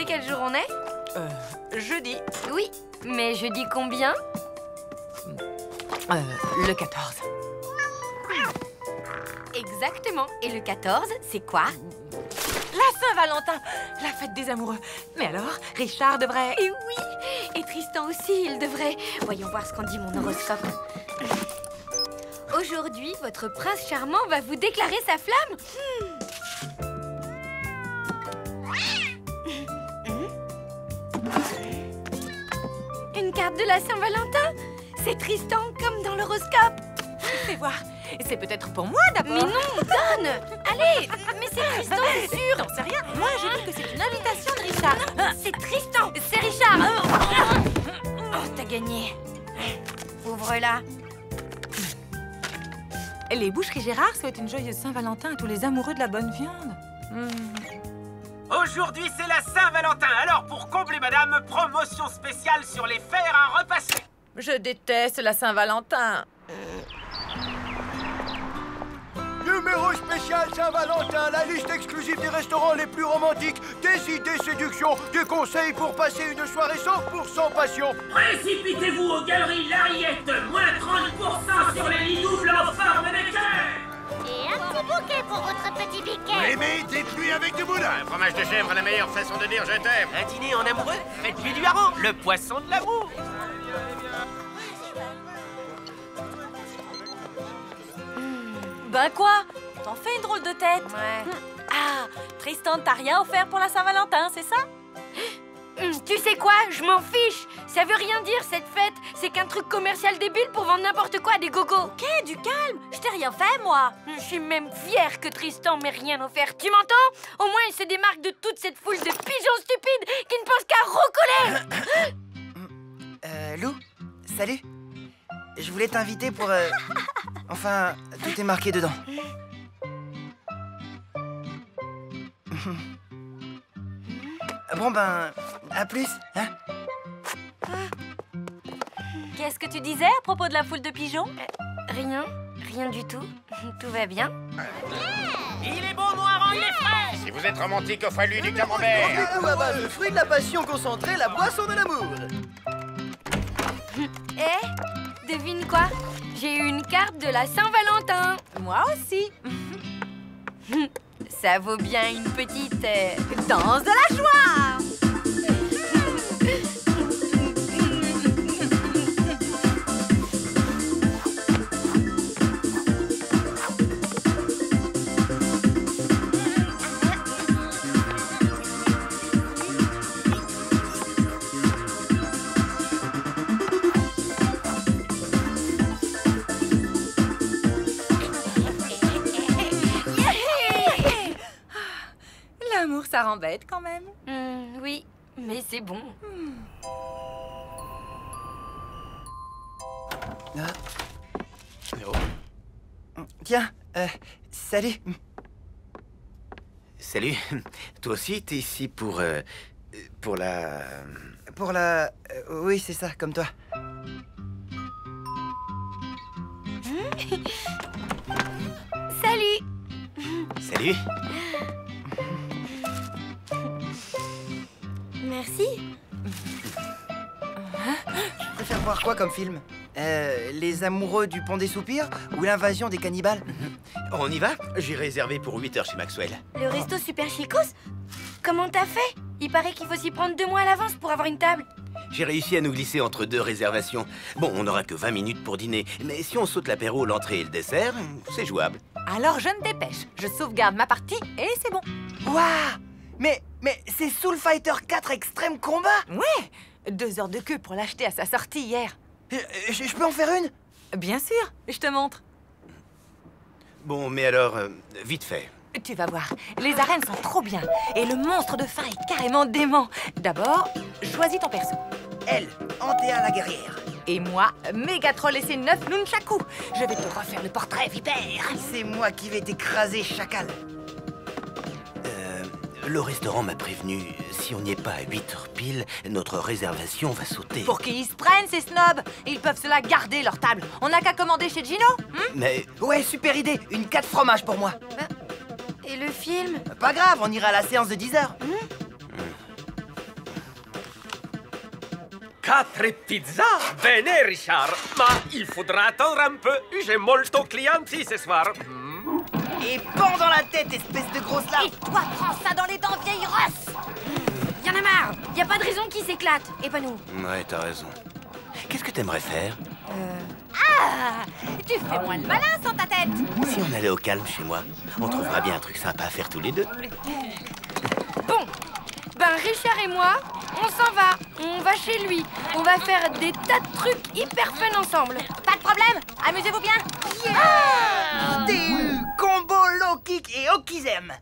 quel jour on est? Jeudi. Oui, mais jeudi combien? Le 14. Exactement. Et le 14, c'est quoi? La Saint-Valentin, la fête des amoureux. Mais alors, Richard devrait... Et oui, et Tristan aussi, il devrait. Voyons voir ce qu'en dit mon horoscope. Aujourd'hui, votre prince charmant va vous déclarer sa flamme. Une carte de la Saint-Valentin? C'est Tristan comme dans l'horoscope. Fais voir. C'est peut-être pour moi d'abord. Mais non, donne. Allez, mais c'est Tristan, c'est sûr. J'en sais rien. Moi, je dis que c'est une invitation de Richard. C'est Tristan, c'est Richard. Oh, t'as gagné. Ouvre-la. Les Boucheries Gérard souhaitent une joyeuse Saint-Valentin à tous les amoureux de la bonne viande. Aujourd'hui, c'est la Saint-Valentin. Alors, pour combler madame, promotion spéciale sur les fers à repasser. Je déteste la Saint-Valentin. Numéro spécial Saint-Valentin, la liste exclusive des restaurants les plus romantiques, des idées séduction, des conseils pour passer une soirée 100% passion. Précipitez-vous aux galeries Lariette, moins 30% sur les lits doubles en forme de cœur. Et un petit bouquet pour votre petit biquet. Aimez des pluies avec du moulin. Un fromage de chèvre, la meilleure façon de dire je t'aime. Un dîner en amoureux, faites-lui du hareng, le poisson de l'amour. Ben quoi? T'en fais une drôle de tête. Ouais. Ah, Tristan, t'as rien offert pour la Saint-Valentin, c'est ça? Tu sais quoi? Je m'en fiche. Ça veut rien dire, cette fête. C'est qu'un truc commercial débile pour vendre n'importe quoi à des gogos. Ok, du calme. Je t'ai rien fait, moi. Je suis même fière que Tristan m'ait rien offert. Tu m'entends? Au moins, il se démarque de toute cette foule de pigeons stupides qui ne pensent qu'à roucouler. Lou, salut. Je voulais t'inviter pour... Enfin, tout est marqué dedans. Bon ben, à plus, hein? Qu'est-ce que tu disais à propos de la foule de pigeons? Rien du tout. Tout va bien. Il est bon, mon hareng, il est frais. Si vous êtes romantique, offrez-lui du camembert. Le fruit de la passion concentrée, la boisson de l'amour. Devine quoi? J'ai eu une carte de la Saint-Valentin. Moi aussi. Ça vaut bien une petite... Danse de la joie. L'amour, ça rend bête quand même. Oui, mais c'est bon. Tiens, salut. Salut. Toi aussi, t'es ici pour la... Pour la... oui, c'est ça, comme toi. Salut. Salut. Merci. Tu préfères voir quoi comme film? Les amoureux du pont des soupirs ou l'invasion des cannibales? On y va? J'ai réservé pour 8 heures chez Maxwell. Le resto super chicos? Comment t'as fait? Il paraît qu'il faut s'y prendre 2 mois à l'avance pour avoir une table. J'ai réussi à nous glisser entre 2 réservations. Bon, on n'aura que 20 minutes pour dîner, mais si on saute l'apéro, l'entrée et le dessert, c'est jouable. Alors je me dépêche. Je sauvegarde ma partie et c'est bon. Waouh! Mais c'est Soul Fighter 4 Extreme Combat! Ouais, 2 heures de queue pour l'acheter à sa sortie hier. Je peux en faire une? Bien sûr, je te montre. Bon, mais alors, vite fait. Tu vas voir, les arènes sont trop bien. Et le monstre de fin est carrément dément. D'abord, choisis ton perso. Elle, Antea la guerrière. Et moi, Mégatroll et ses 9 nunchakus. Je vais te refaire le portrait vipère. C'est moi qui vais t'écraser, chacal. Le restaurant m'a prévenu, si on n'y est pas à 8 heures pile, notre réservation va sauter. Pour qu'ils se prennent, ces snobs. Ils peuvent se la garder, leur table. On n'a qu'à commander chez Gino. Mais... Ouais, super idée. Une 4 fromages pour moi. Et le film? Pas grave, on ira à la séance de 10 heures. 4 pizzas? Bene, Richard. Ma il faudra attendre un peu. J'ai molto clienti ce soir. Et pends dans la tête, espèce de grosse larve. Et toi, prends ça dans les dents, vieille rosse. Y'en a marre. Y a pas de raison qu'il s'éclate. Et pas nous. Ouais, t'as raison. Qu'est-ce que t'aimerais faire? Ah, tu fais moins le malin sans ta tête. Si on allait au calme chez moi, on trouvera bien un truc sympa à faire tous les deux. Bon. Ben, Richard et moi, on s'en va. On va chez lui. On va faire des tas de trucs hyper fun ensemble. Pas de problème, amusez-vous bien. DU, combo, low kick et okizem.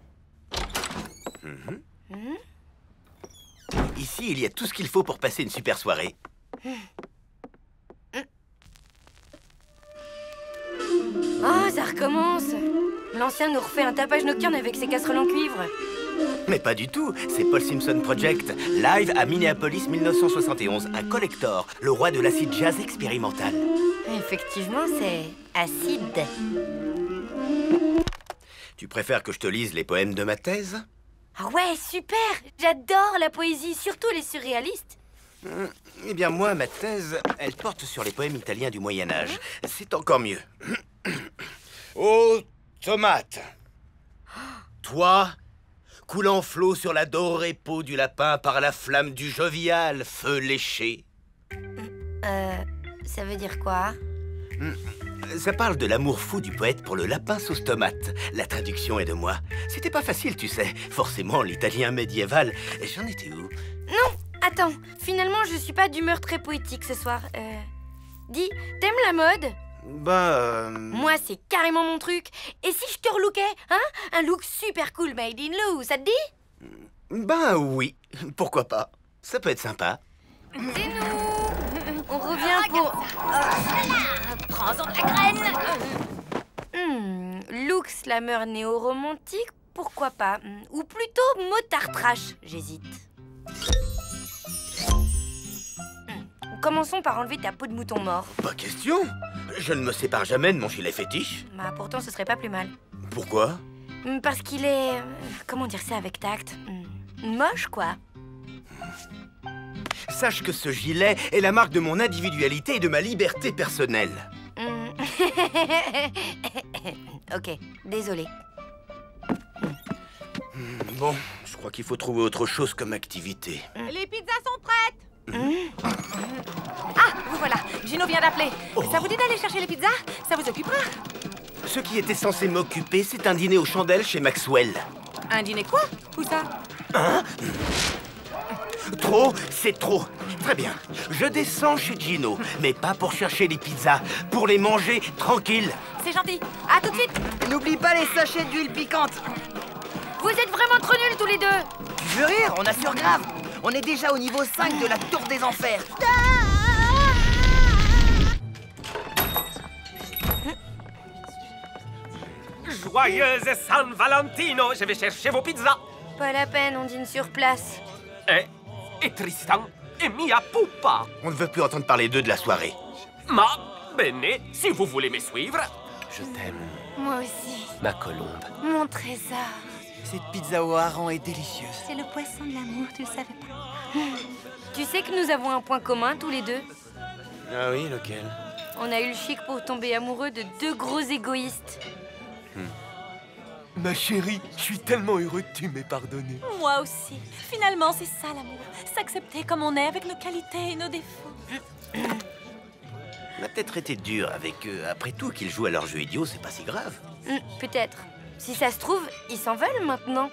Ici, il y a tout ce qu'il faut pour passer une super soirée. Oh, ça recommence. L'ancien nous refait un tapage nocturne avec ses casseroles en cuivre. Mais pas du tout, c'est Paul Simpson Project, live à Minneapolis 1971, un collector, le roi de l'acid jazz expérimental. Effectivement, c'est acide. Tu préfères que je te lise les poèmes de ma thèse? Ah ouais, super. J'adore la poésie, surtout les surréalistes. Eh bien moi, ma thèse, elle porte sur les poèmes italiens du Moyen-Âge. C'est encore mieux. Ô tomate, toi, coulant flot sur la dorée peau du lapin par la flamme du jovial feu léché. Ça veut dire quoi? Ça parle de l'amour fou du poète pour le lapin sauce tomate. La traduction est de moi. C'était pas facile, tu sais. Forcément, l'italien médiéval. J'en étais où? Non, attends. Finalement, je suis pas d'humeur très poétique ce soir. Dis, t'aimes la mode? Moi, c'est carrément mon truc. Et si je te relookais, hein? Un look super cool made in Lou, ça te dit? Oui. Pourquoi pas? Ça peut être sympa. C'est nous. On revient pour... Prends-en de la graine. Look slammer néo-romantique, pourquoi pas? Ou plutôt motard trash, j'hésite. Commençons par enlever ta peau de mouton mort. Pas question. Je ne me sépare jamais de mon gilet fétiche. Bah pourtant ce serait pas plus mal. Pourquoi? Parce qu'il est... comment dire ça avec tact? Moche, quoi. Sache que ce gilet est la marque de mon individualité et de ma liberté personnelle. Ok, désolé. Bon, je crois qu'il faut trouver autre chose comme activité. Les pizzas sont prêtes. Ah, vous voilà, Gino vient d'appeler. Ça vous dit d'aller chercher les pizzas? Ça vous occupera? Ce qui était censé m'occuper, c'est un dîner aux chandelles chez Maxwell. Un dîner quoi? Où ça? Trop, c'est trop. Très bien. Je descends chez Gino, mais pas pour chercher les pizzas, pour les manger tranquille. C'est gentil. À tout de suite. N'oublie pas les sachets d'huile piquante. Vous êtes vraiment trop nuls tous les deux. Tu veux rire? On assure grave. On est déjà au niveau 5 de la tour des enfers. Joyeuse San Valentino, je vais chercher vos pizzas. Pas la peine, on dîne sur place. Et Tristan et Mia Pupa. On ne veut plus entendre parler d'eux de la soirée. Ma bene, si vous voulez me suivre. Je t'aime, Moi aussi. ma colombe. Mon trésor. Cette pizza au hareng est délicieuse. C'est le poisson de l'amour, tu le savais pas? Tu sais que nous avons un point commun tous les deux. Ah oui, lequel? On a eu le chic pour tomber amoureux de deux gros égoïstes. Ma chérie, je suis tellement heureux que tu m'aies pardonné. Moi aussi. Finalement, c'est ça l'amour. S'accepter comme on est avec nos qualités et nos défauts. On a peut-être été dur avec eux. Après tout, qu'ils jouent à leur jeu idiot, c'est pas si grave. Peut-être. Si ça se trouve, ils s'en veulent maintenant.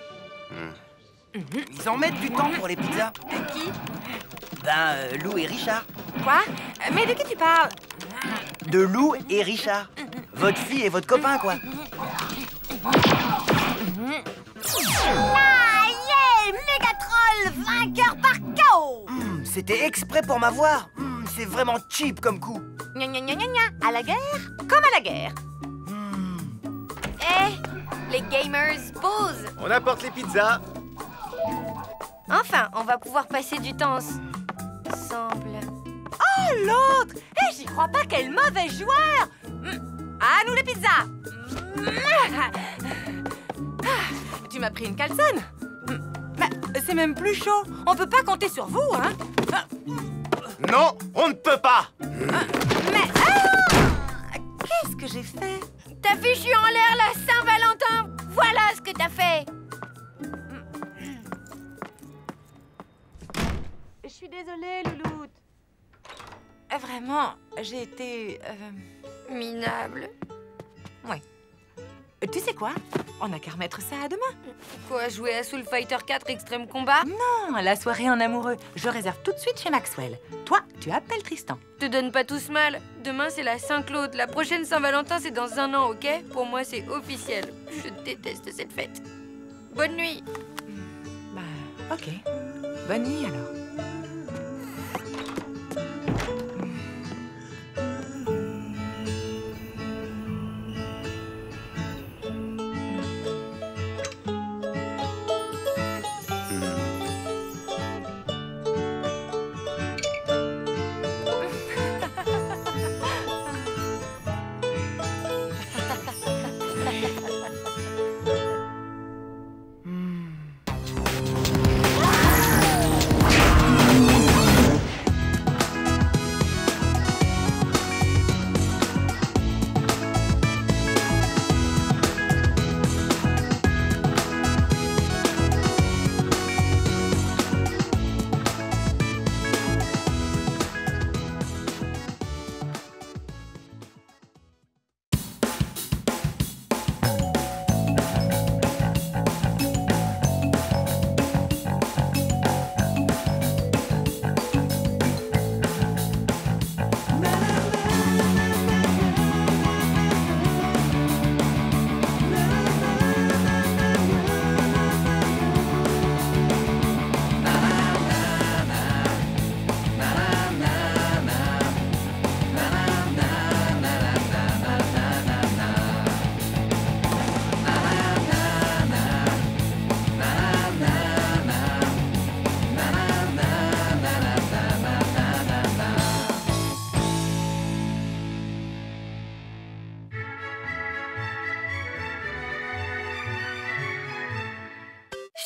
Ils en mettent du temps pour les pizzas. De qui? Lou et Richard. Quoi? Mais de qui tu parles? De Lou et Richard. Votre fille et votre copain, quoi. Ah, yeah! Mégatroll, vainqueur par KO! C'était exprès pour m'avoir. C'est vraiment cheap comme coup. Gna gna gna gna gna. À la guerre, comme à la guerre. Les gamers, pause. On apporte les pizzas. Enfin, on va pouvoir passer du temps ensemble. Oh, l'autre! J'y crois pas, quel mauvais joueur! À nous les pizzas! Tu m'as pris une calzone. C'est même plus chaud. On peut pas compter sur vous, hein? Non, on ne peut pas. Mais... qu'est-ce que j'ai fait? T'as fichu en l'air la Saint-Valentin. Voilà ce que t'as fait. Je suis désolée, Louloute. Vraiment, j'ai été... Minable. Ouais. Tu sais quoi? On n'a qu'à remettre ça à demain. Quoi, jouer à Soul Fighter 4 Extrême Combat? Non, la soirée en amoureux. Je réserve tout de suite chez Maxwell. Toi, tu appelles Tristan. Te donne pas tous mal. Demain, c'est la Saint-Claude. La prochaine Saint-Valentin, c'est dans 1 an, ok? Pour moi, c'est officiel. Je déteste cette fête. Bonne nuit. Bah, ok. Bonne nuit, alors.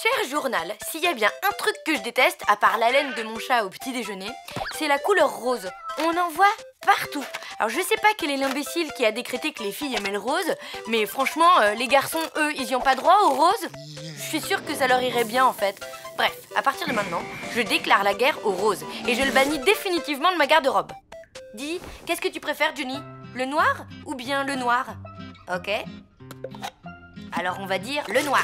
Cher journal, s'il y a bien un truc que je déteste, à part l'haleine de mon chat au petit déjeuner, c'est la couleur rose. On en voit partout. Alors je sais pas quel est l'imbécile qui a décrété que les filles aimaient le rose, mais franchement, les garçons, eux, ils y ont pas droit au rose. Je suis sûre que ça leur irait bien en fait. Bref, à partir de maintenant, je déclare la guerre au rose et je le bannis définitivement de ma garde-robe. Dis, qu'est-ce que tu préfères, Johnny? Le noir ou bien le noir? Ok. Alors on va dire le noir.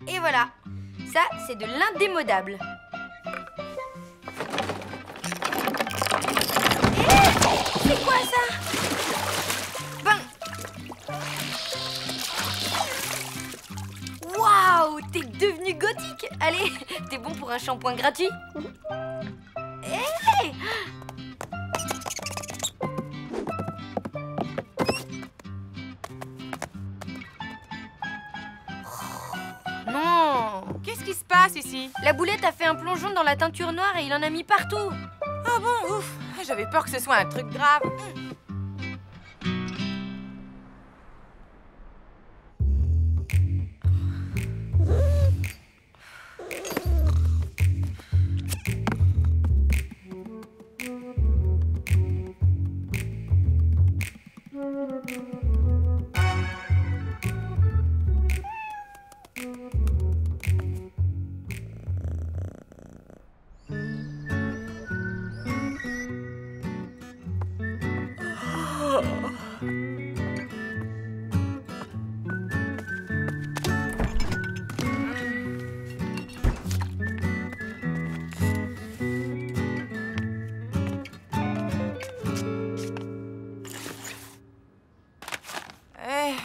Et voilà, ça c'est de l'indémodable. C'est quoi ça? Ben... Waouh, t'es devenu gothique. Allez, t'es bon pour un shampoing gratuit? Hey! Non! Qu'est-ce qui se passe ici? La boulette a fait un plongeon dans la teinture noire et il en a mis partout. Ah bon, ouf. J'avais peur que ce soit un truc grave.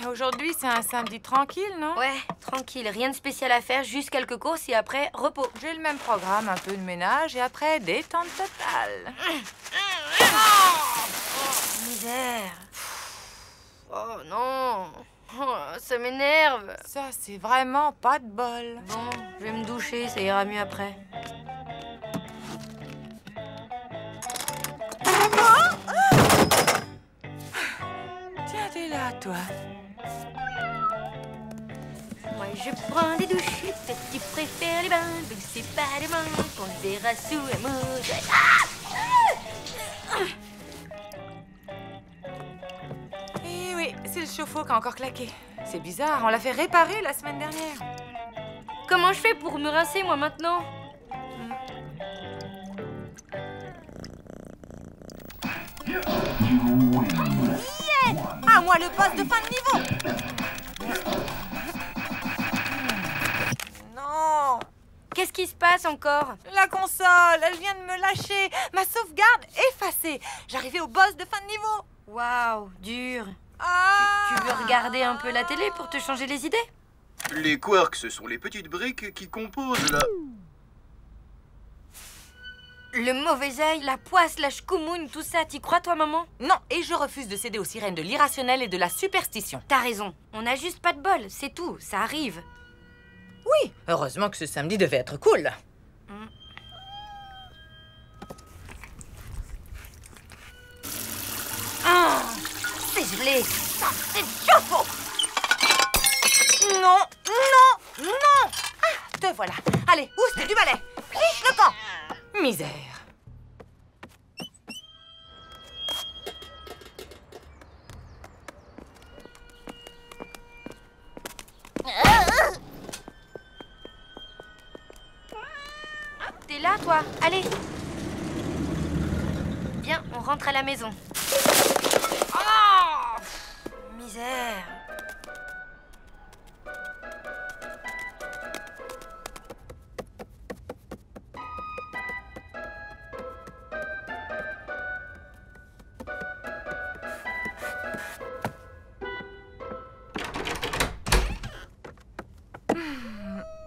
Aujourd'hui, c'est un samedi tranquille, non? Ouais, tranquille, rien de spécial à faire, juste quelques courses et après, repos. J'ai le même programme, un peu de ménage et après, détente totale. Misère. Oh non, oh, ça m'énerve. Ça, c'est vraiment pas de bol. Bon, je vais me doucher, ça ira mieux après. Tiens, t'es là, toi. Moi, je prends des douches, toi, tu préfères les bains. Mais c'est pas demain qu'on le verra sous la mousse. Eh oui, c'est le chauffe-eau qui a encore claqué. C'est bizarre, on l'a fait réparer la semaine dernière. Comment je fais pour me rincer, moi, maintenant? Ah, moi, le boss de fin de niveau. Non. Qu'est-ce qui se passe encore? La console, elle vient de me lâcher. Ma sauvegarde effacée. J'arrivais au boss de fin de niveau. Waouh, dur. Ah. Tu veux regarder un peu la télé pour te changer les idées? Les quarks, ce sont les petites briques qui composent la... Le mauvais œil, la poisse, la chkoumoune, tout ça, t'y crois, toi, maman? Non, et je refuse de céder aux sirènes de l'irrationnel et de la superstition. T'as raison. On a juste pas de bol, c'est tout. Ça arrive. Oui, heureusement que ce samedi devait être cool. C'est gelé. C'est chaud. Non, non, non. Ah, te voilà. Allez, oust du balai. Liche le camp. Misère. T'es là, toi? Allez. Viens, on rentre à la maison. Oh, misère.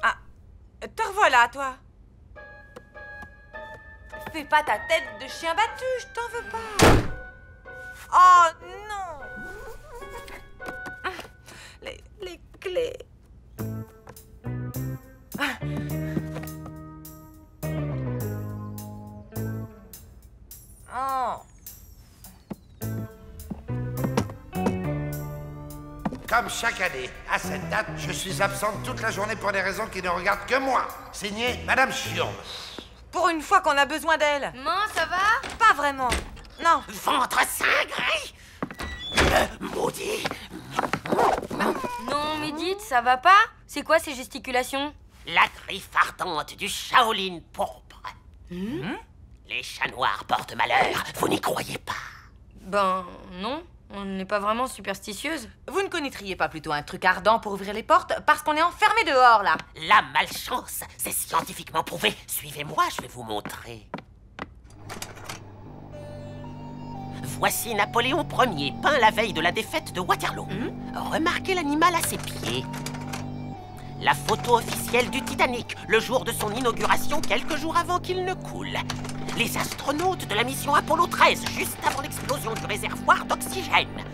Ah, te revoilà, toi. Fais pas ta tête de chien battu, je t'en veux pas. Oh non. Les clés. Oh. Comme chaque année, à cette date, je suis absente toute la journée pour des raisons qui ne regardent que moi. Signé Madame Chiurme. Pour une fois qu'on a besoin d'elle. Maman, ça va? Pas vraiment. Non. Ventre cingré! Le maudit! Non, mais dites, ça va pas? C'est quoi ces gesticulations? La griffe ardente du Shaolin pourpre. Les chats noirs portent malheur, vous n'y croyez pas? Ben, non. On n'est pas vraiment superstitieuse. Vous ne connaîtriez pas plutôt un truc ardent pour ouvrir les portes parce qu'on est enfermé dehors, là. La malchance, c'est scientifiquement prouvé. Suivez-moi, je vais vous montrer. Voici Napoléon Ier, peint la veille de la défaite de Waterloo. Remarquez l'animal à ses pieds. La photo officielle du Titanic, le jour de son inauguration, quelques jours avant qu'il ne coule. Les astronautes de la mission Apollo 13, juste avant l'explosion du réservoir d'oxygène.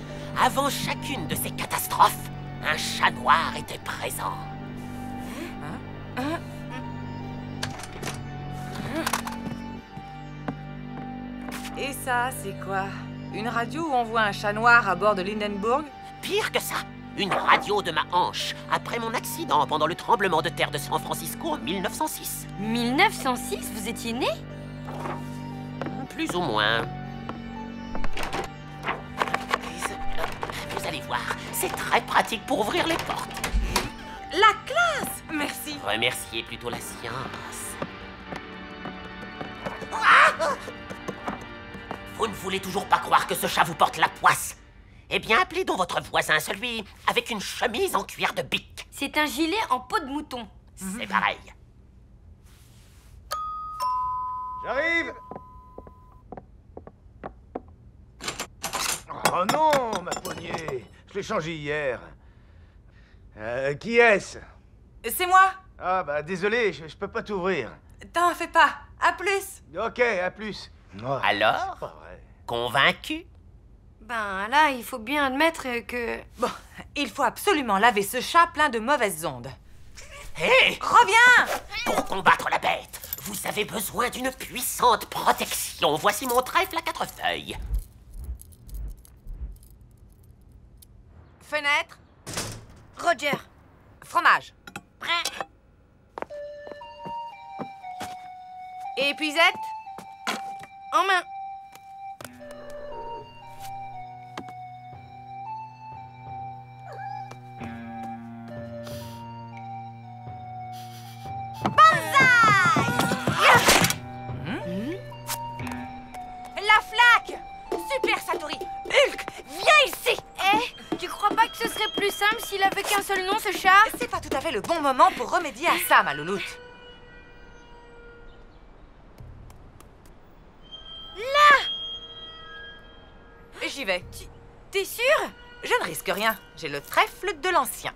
Avant chacune de ces catastrophes, un chat noir était présent. Et ça, c'est quoi? Une radio où on voit un chat noir à bord de l'Hindenburg? Pire que ça, une radio de ma hanche, après mon accident pendant le tremblement de terre de San Francisco en 1906. 1906, vous étiez né? Plus ou moins. Vous allez voir, c'est très pratique pour ouvrir les portes. La classe! Merci. Remerciez plutôt la science. Vous ne voulez toujours pas croire que ce chat vous porte la poisse? Eh bien, appelez donc votre voisin, celui avec une chemise en cuir de bique. C'est un gilet en peau de mouton. C'est pareil. J'arrive. Oh non, ma poignée. Je l'ai changée hier. Qui est-ce? C'est moi. Ah bah désolé, je peux pas t'ouvrir. T'en fais pas. À plus. Ok, à plus. Oh, Alors, c'est pas vrai. convaincu? Ben là, il faut bien admettre que... Bon, il faut absolument laver ce chat plein de mauvaises ondes. Hé! Reviens! Pour combattre la bête, vous avez besoin d'une puissante protection. Voici mon trèfle à 4 feuilles. Fenêtre. Roger. Fromage. Prêt. Épuisette. En main. La flaque! Super, Satori! Hulk, viens ici! Tu crois pas que ce serait plus simple s'il avait qu'un seul nom, ce chat? C'est pas tout à fait le bon moment pour remédier à ça, ma louloute. Là! J'y vais. T'es sûr? Je ne risque rien. J'ai le trèfle de l'ancien.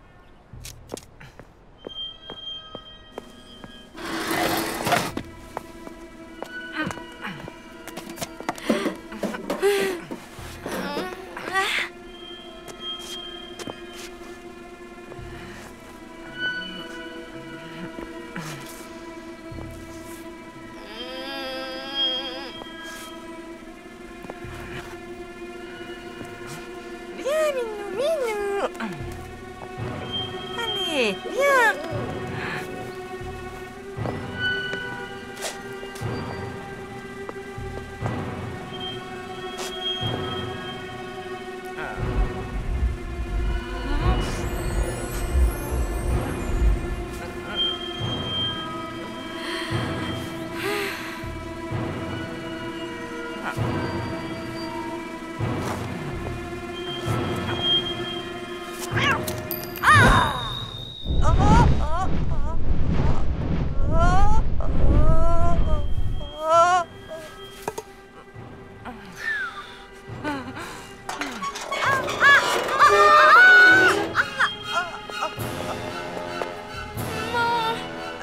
Viens, minou, minou. Allez, viens.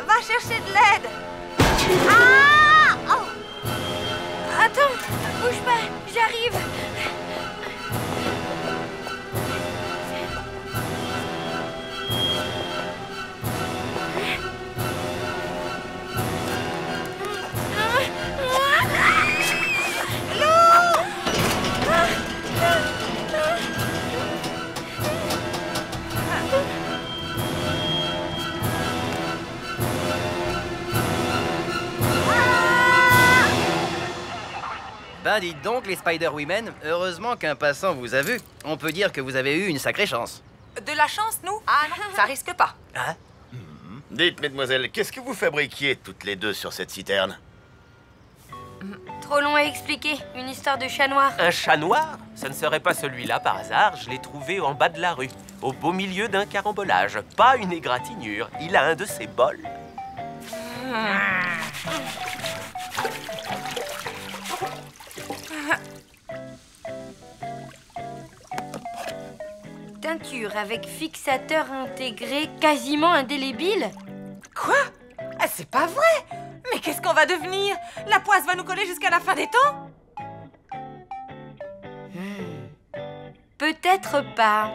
Va chercher de l'aide. Attends, bouge pas, j'arrive. Ben dites donc, les Spider-Women, heureusement qu'un passant vous a vu. On peut dire que vous avez eu une sacrée chance. De la chance, nous? Ah non, ça risque pas. Hein? Dites, mesdemoiselles, qu'est-ce que vous fabriquiez toutes les deux sur cette citerne? Trop long à expliquer, une histoire de chat noir. Un chat noir? Ce ne serait pas celui-là par hasard. Je l'ai trouvé en bas de la rue, au beau milieu d'un carambolage. Pas une égratignure. Il a un de ses bols. Teinture avec fixateur intégré quasiment indélébile. Quoi? Ah, c'est pas vrai! Mais qu'est-ce qu'on va devenir? La poisse va nous coller jusqu'à la fin des temps? Peut-être pas.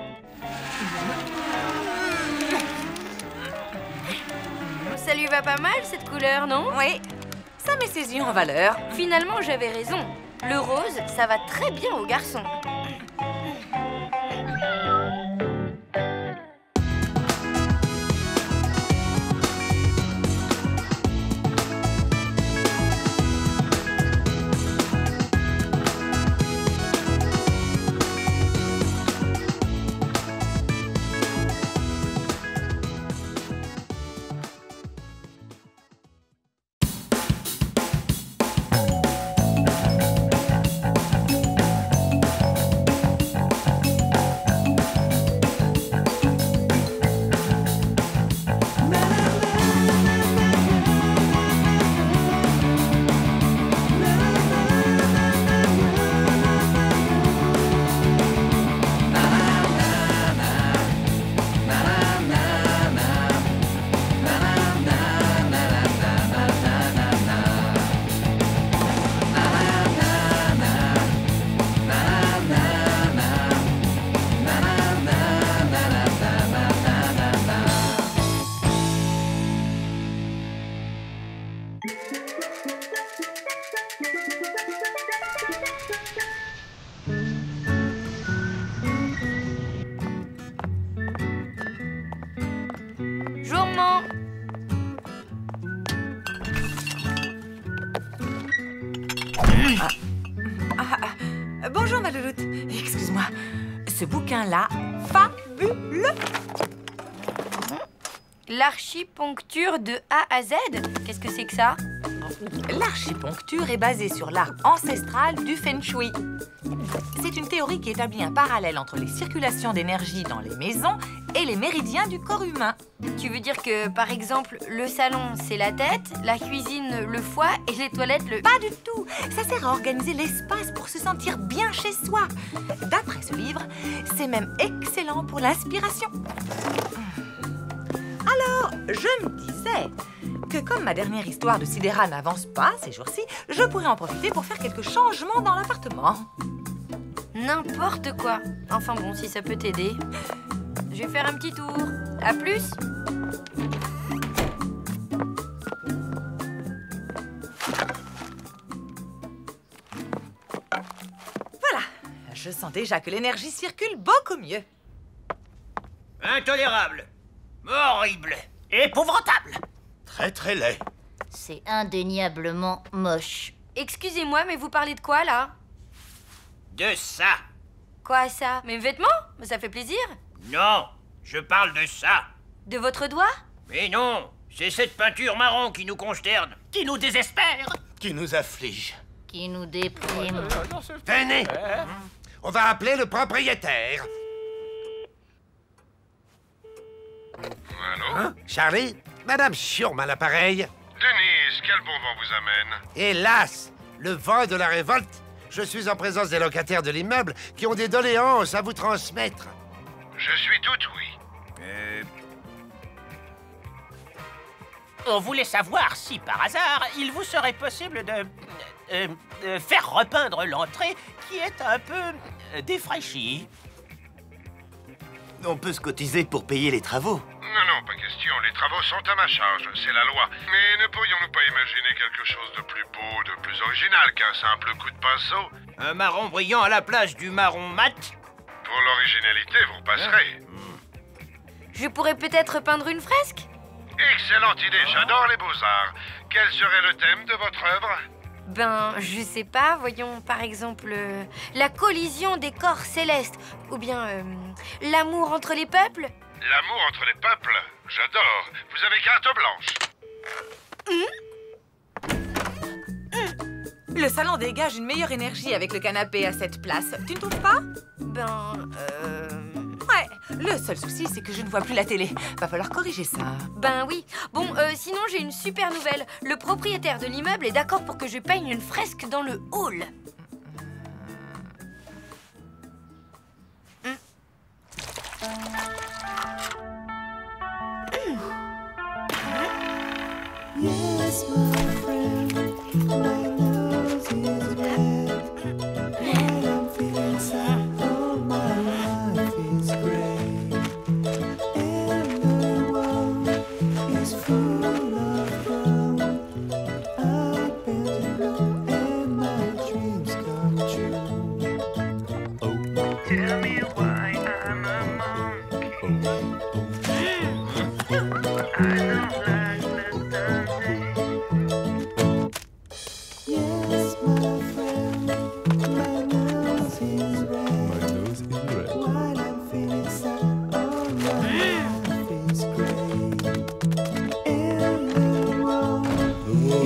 Ça lui va pas mal cette couleur, non? Oui, ça met ses yeux en valeur. Finalement, j'avais raison. Le rose, ça va très bien aux garçons. ce bouquin-là fabuleux. L'archiponcture de A à Z? Qu'est-ce que c'est que ça? L'archiponcture est basée sur l'art ancestral du Feng Shui. C'est une théorie qui établit un parallèle entre les circulations d'énergie dans les maisons et les méridiens du corps humain. Tu veux dire que, par exemple, le salon, c'est la tête, la cuisine, le foie et les toilettes, le... Pas du tout. Ça sert à organiser l'espace pour se sentir bien chez soi. D'après ce livre, c'est même excellent pour l'inspiration. Alors, je me disais que comme ma dernière histoire de sidéra n'avance pas ces jours-ci, je pourrais en profiter pour faire quelques changements dans l'appartement. N'importe quoi. Enfin bon, si ça peut t'aider. Je vais faire un petit tour. À plus. Voilà. Je sens déjà que l'énergie circule beaucoup mieux. Intolérable. Horrible. Épouvantable. Très très laid. C'est indéniablement moche. Excusez-moi, mais vous parlez de quoi, là? De ça. Quoi, ça? Mes vêtements? Ça fait plaisir. Non, je parle de ça. De votre doigt? Mais non, c'est cette peinture marron qui nous consterne, qui nous désespère. Qui nous afflige. Qui nous déprime. Tenez, on va appeler le propriétaire. Allô? Charlie, Madame Chiourme à l'appareil. Denise, quel bon vent vous amène? Hélas, le vent de la révolte. Je suis en présence des locataires de l'immeuble qui ont des doléances à vous transmettre. Je suis tout oui. On voulait savoir si, par hasard, il vous serait possible de faire repeindre l'entrée qui est un peu défraîchie. On peut se cotiser pour payer les travaux. Non, pas question. Les travaux sont à ma charge, c'est la loi. Mais ne pourrions-nous pas imaginer quelque chose de plus beau, de plus original qu'un simple coup de pinceau? Un marron brillant à la place du marron mat? Pour l'originalité, vous passerez. Je pourrais peut-être peindre une fresque? Excellente idée, j'adore les beaux-arts. Quel serait le thème de votre œuvre? Ben, je sais pas, voyons par exemple la collision des corps célestes, ou bien l'amour entre les peuples. L'amour entre les peuples? J'adore. Vous avez carte blanche. Le salon dégage une meilleure énergie avec le canapé à cette place. Tu ne trouves pas? Ouais, le seul souci, c'est que je ne vois plus la télé. Va falloir corriger ça. Ben oui. Bon, sinon, j'ai une super nouvelle. Le propriétaire de l'immeuble est d'accord pour que je peigne une fresque dans le hall. Yes, my friend, my nose is red. When I'm feeling sad, oh, my life is great. And the world is full of fun. I bend and blow, and my dreams come true. Oh, tell me why I'm a monkey. I don't like yes, my friend, my nose is red. While I'm feeling sad, oh, my life is great. And the world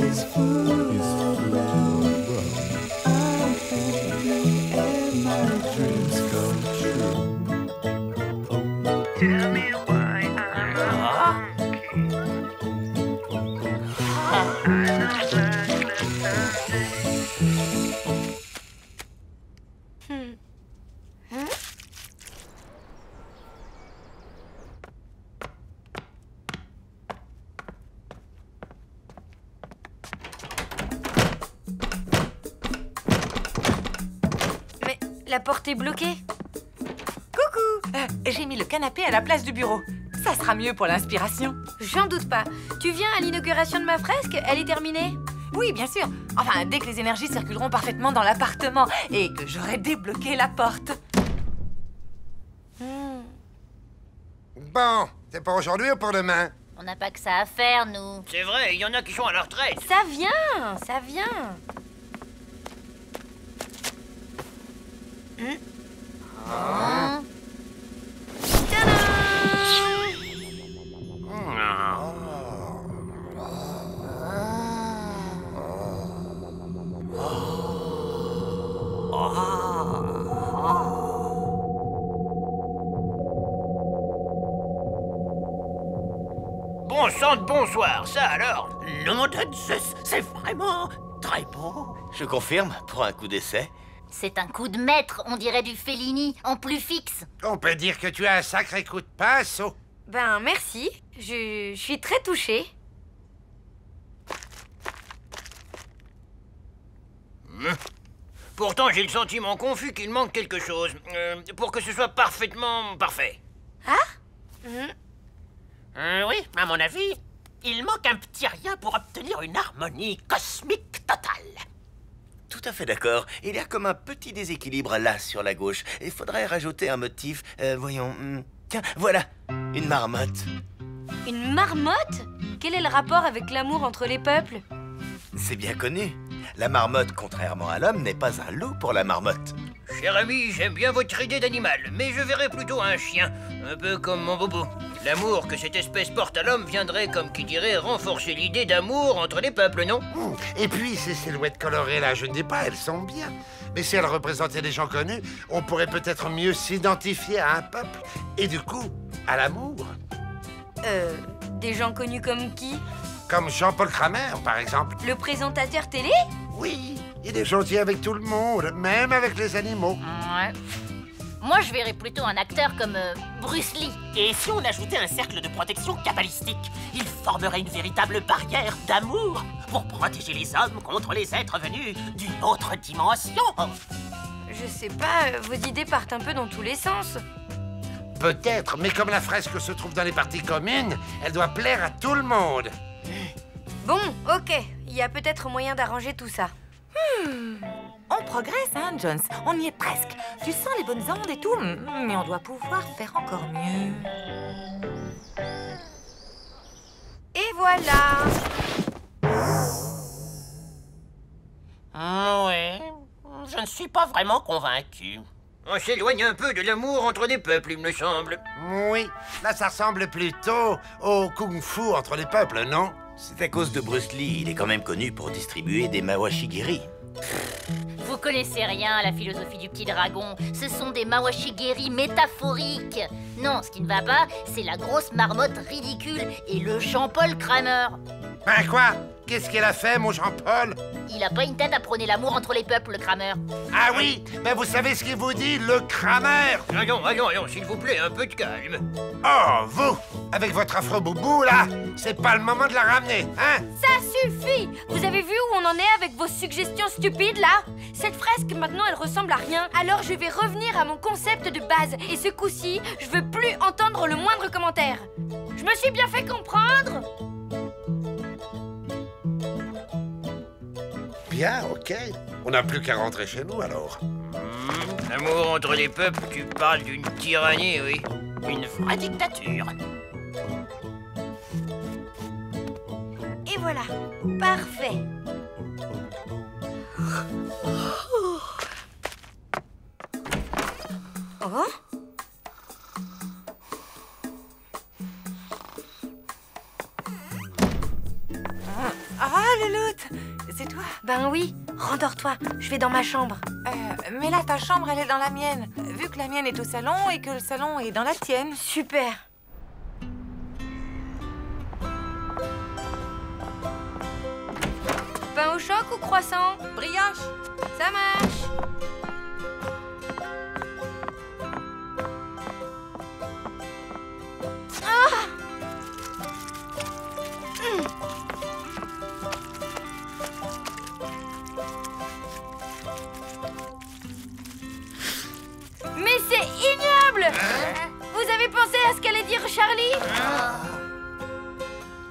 is full of love. I'm happy and my dreams come true. Oh, tell me why I'm a monkey. I don't like Mais la porte est bloquée. Coucou, j'ai mis le canapé à la place du bureau. Ça sera mieux pour l'inspiration. J'en doute pas. Tu viens à l'inauguration de ma fresque? Elle est terminée? Oui, bien sûr. Enfin, dès que les énergies circuleront parfaitement dans l'appartement et que j'aurai débloqué la porte. Bon, c'est pour aujourd'hui ou pour demain? On n'a pas que ça à faire, nous. C'est vrai, il y en a qui sont à leur retraite. Ça vient, ça vient. Bon sang de bonsoir, ça alors. Nom de Zeus, c'est vraiment très beau. Je confirme, pour un coup d'essai. C'est un coup de maître, on dirait du Fellini, en plus fixe. On peut dire que tu as un sacré coup de pinceau. Ben, merci. Je suis très touchée. Pourtant, j'ai le sentiment confus qu'il manque quelque chose. Pour que ce soit parfaitement parfait. Oui, à mon avis, il manque un petit rien pour obtenir une harmonie cosmique totale. Tout à fait d'accord. Il y a comme un petit déséquilibre là sur la gauche. Il faudrait rajouter un motif. Voyons. Tiens, voilà. Une marmotte. Une marmotte? Quel est le rapport avec l'amour entre les peuples? C'est bien connu. La marmotte, contrairement à l'homme, n'est pas un loup pour la marmotte. Cher ami, j'aime bien votre idée d'animal, mais je verrais plutôt un chien, un peu comme mon bobo. L'amour que cette espèce porte à l'homme viendrait, comme qui dirait, renforcer l'idée d'amour entre les peuples, non? Et puis, ces silhouettes colorées là, je ne dis pas, elles sont bien. Mais si elles représentaient des gens connus, on pourrait peut-être mieux s'identifier à un peuple. Et du coup, à l'amour. Des gens connus comme qui? Comme Jean-Paul Kramer, par exemple. Le présentateur télé? Oui, il est gentil avec tout le monde, même avec les animaux. Ouais. Moi, je verrais plutôt un acteur comme Bruce Lee. Et si on ajoutait un cercle de protection kabbalistique, il formerait une véritable barrière d'amour pour protéger les hommes contre les êtres venus d'une autre dimension. Je sais pas, vos idées partent un peu dans tous les sens. Peut-être, mais comme la fresque se trouve dans les parties communes, elle doit plaire à tout le monde. Bon, ok. Il y a peut-être moyen d'arranger tout ça. On progresse, hein, Jones? On y est presque. Tu sens les bonnes ondes et tout, mais on doit pouvoir faire encore mieux. Et voilà. Ouais, je ne suis pas vraiment convaincu. On s'éloigne un peu de l'amour entre les peuples, il me semble. Oui, là ça ressemble plutôt au kung-fu entre les peuples, non? C'est à cause de Bruce Lee. Il est quand même connu pour distribuer des mawashigiri. Vous connaissez rien à la philosophie du petit dragon. Ce sont des mawashigiri métaphoriques. Non, ce qui ne va pas, c'est la grosse marmotte ridicule et le Jean-Paul Kramer. Ben quoi? Qu'est-ce qu'il a fait, mon Jean-Paul? Il a pas une tête à prôner l'amour entre les peuples, le Kramer. Ah oui? Ben vous savez ce qu'il vous dit, le Kramer? Allons, s'il vous plaît, un peu de calme. Oh, vous! Avec votre afro-boubou, là, c'est pas le moment de la ramener, hein? Ça suffit! Vous avez vu où on en est avec vos suggestions stupides, là? Cette fresque, maintenant, elle ressemble à rien. Alors je vais revenir à mon concept de base. Et ce coup-ci, je veux plus entendre le moindre commentaire. Je me suis bien fait comprendre? Bien, ok. On n'a plus qu'à rentrer chez nous, alors. L'amour entre les peuples, tu parles d'une tyrannie, oui. Une vraie dictature. Et voilà, parfait. Oh? Ah, Louloute, c'est toi? Ben oui, rendors-toi, je vais dans ma chambre. Mais là, ta chambre, elle est dans la mienne. Vu que la mienne est au salon et que le salon est dans la tienne. Super. Pain au choc ou croissant? Brioche. Ça marche. Ah! Mais c'est ignoble! Vous avez pensé à ce qu'allait dire Charlie?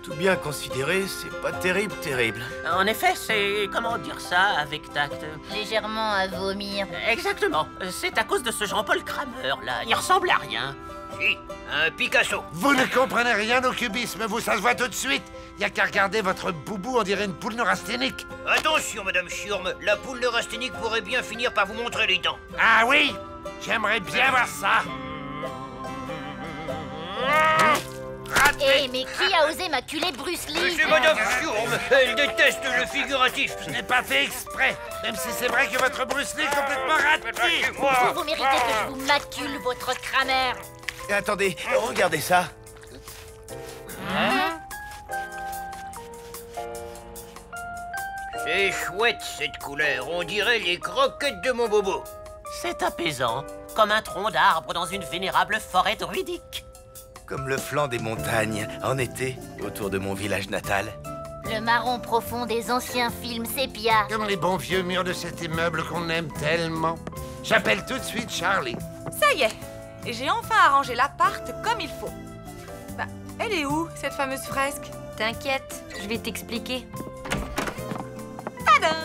Tout bien considéré, c'est pas terrible. En effet, c'est... comment dire ça avec tact? Légèrement à vomir. Exactement. C'est à cause de ce Jean-Paul Kramer, là. Il ressemble à rien. Si, un Picasso. Vous ne comprenez rien au cubisme, vous, ça se voit tout de suite. Y a qu'à regarder votre boubou, on dirait une poule neurasthénique. Attention, Madame Schurm, la poule neurasthénique pourrait bien finir par vous montrer les dents. Ah oui? J'aimerais bien voir ça. Eh, mais qui a osé maculer Bruce Lee? C'est Madame Chourme. Elle déteste le figuratif. Je n'ai pas fait exprès, même si c'est vrai que votre Bruce Lee est complètement raté. Vous méritez que je vous macule, votre Kramer. Attendez, regardez ça. C'est chouette cette couleur. On dirait les croquettes de mon bobo. C'est apaisant, comme un tronc d'arbre dans une vénérable forêt druidique. Comme le flanc des montagnes, en été, autour de mon village natal. Le marron profond des anciens films sépia. Comme les bons vieux murs de cet immeuble qu'on aime tellement. J'appelle tout de suite Charlie. Ça y est, j'ai enfin arrangé l'appart comme il faut. Bah, elle est où, cette fameuse fresque? T'inquiète, je vais t'expliquer. Tadam!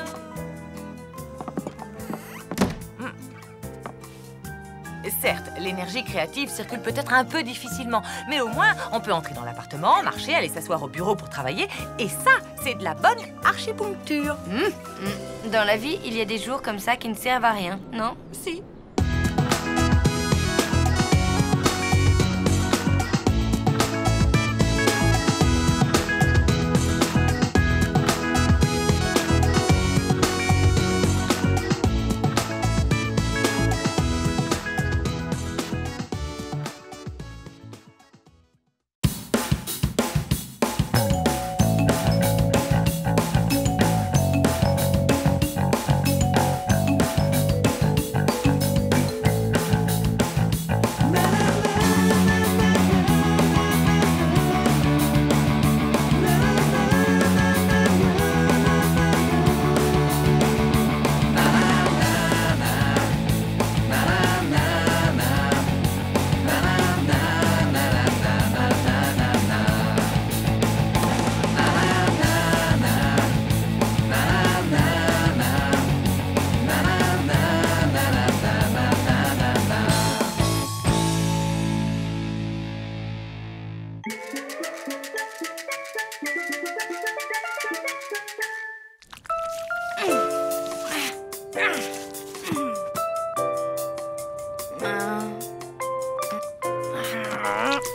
Certes, l'énergie créative circule peut-être un peu difficilement, mais au moins, on peut entrer dans l'appartement, marcher, aller s'asseoir au bureau pour travailler, et ça, c'est de la bonne archipuncture. Dans la vie, il y a des jours comme ça qui ne servent à rien, non? Si.